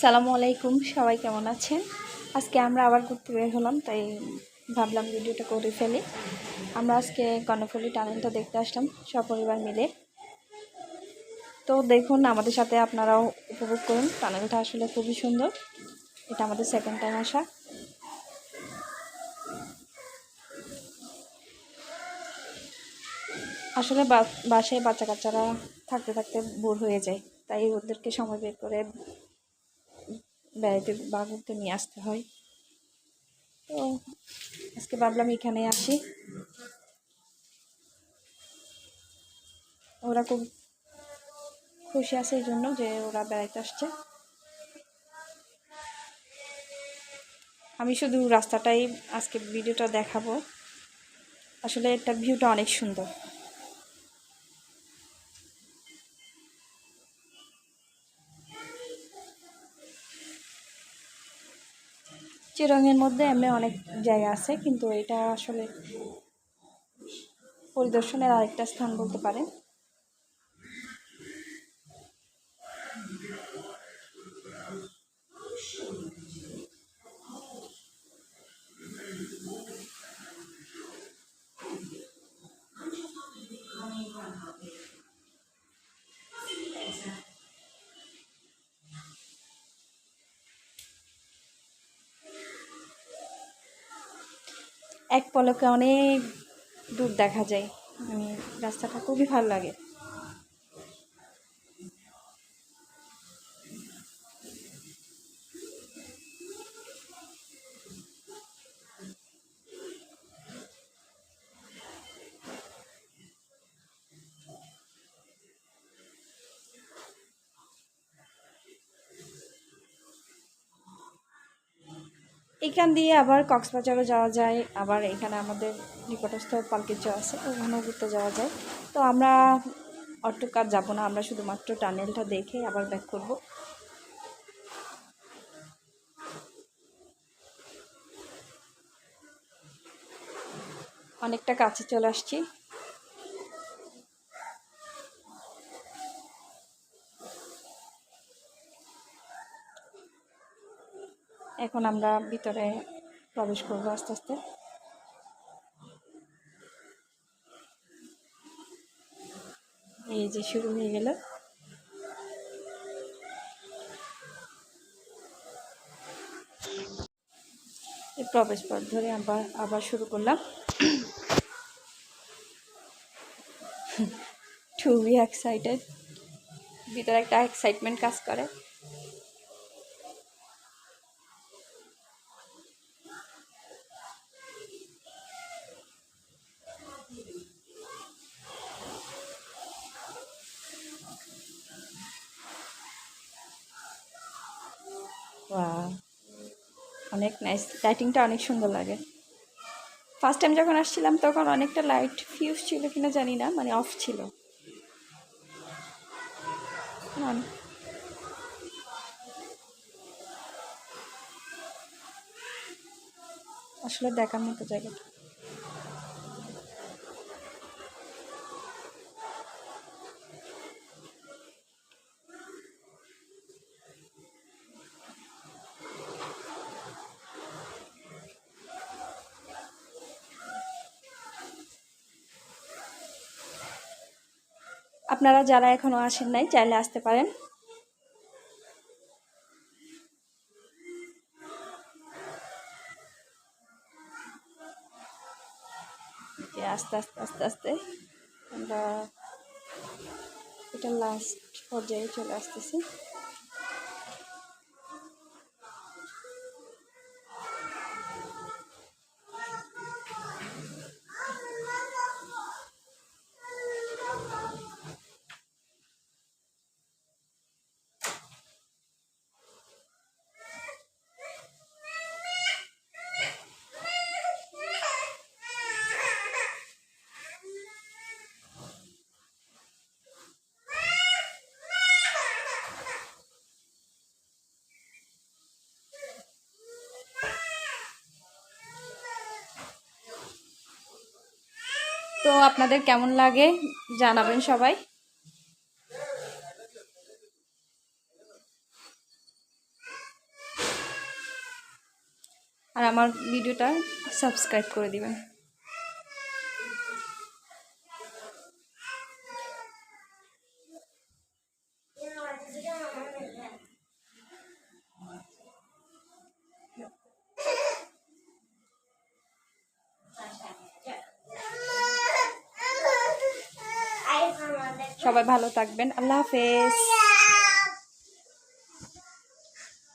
আসসালামু আলাইকুম, সবাই কেমন আছেন? আজকে আমরা আবার ঘুরতে বের হলাম, তাই ভাবলাম ভিডিওটা করে ফেলি। আমরা আজকে কর্ণফুলী টানেলটা দেখতে আসলাম সপরিবার মিলে। তো দেখুন, আমাদের সাথে আপনারাও উপভোগ করুন। টানেলটা আসলে খুবই সুন্দর। এটা আমাদের সেকেন্ড টাইম আসা। আসলে বাসায় বাচ্চা কাচ্চারা থাকতে থাকতে বোর হয়ে যায়, তাই ওদেরকে সময় বের করে বেড়াতে বা ঘুরতে নিয়ে আসতে হয়। তো আজকে ভাবলাম এখানে আসি। ওরা খুব খুশি আছে এই জন্য যে ওরা বেড়াইতে আসছে। আমি শুধু রাস্তাটাই আজকে ভিডিওটা দেখাবো। আসলে এটার ভিউটা অনেক সুন্দর। চিরঙের মধ্যে এমনি অনেক জায়গা আছে, কিন্তু এটা আসলে পরিদর্শনের আরেকটা স্থান বলতে পারেন। এক পলকে অনেক দূর দেখা যায়। রাস্তাটা খুবই ভালো লাগে। এখান দিয়ে আবার কক্সবাজারও যাওয়া যায়, আবার এখানে আমাদের নিকটস্থ পালকির চর আছে, ওখানেও ঘুরতে যাওয়া যায়। তো আমরা অট্টুক আর যাবো না, আমরা শুধুমাত্র টানেলটা দেখে আবার ব্যাক করব। অনেকটা কাছে চলে আসছি। এখন আমরা ভিতরে প্রবেশ করবো আস্তে আস্তে। এই যে শুরু হয়ে গেল। এই প্রবেশ পথ ধরে আবার শুরু করলাম। টু বি এক্সাইটেড, ভিতরে একটা এক্সাইটমেন্ট কাজ করে। ওয়াও, অনেক নাইস। লাইটিংটা অনেক সুন্দর লাগে। ফার্স্ট টাইম যখন আসছিলাম তখন অনেকটা লাইট ফিউজ ছিল কিনা জানি না, মানে অফ ছিল। আসলে দেখার মতো জায়গাটা। আপনারা যারা এখনো আসেন নাই, চাইলে আসতে পারেন। যে আস্তে আস্তে আস্তে আস্তে আমরা এটা লাস্ট পর্যায়ে চলে আসতেছি। তো আপনাদের কেমন লাগে জানাবেন সবাই। আর আমার ভিডিওটা সাবস্ক্রাইব করে দিবেন। সবাই ভালো থাকবেন। আল্লাহ হাফেজ।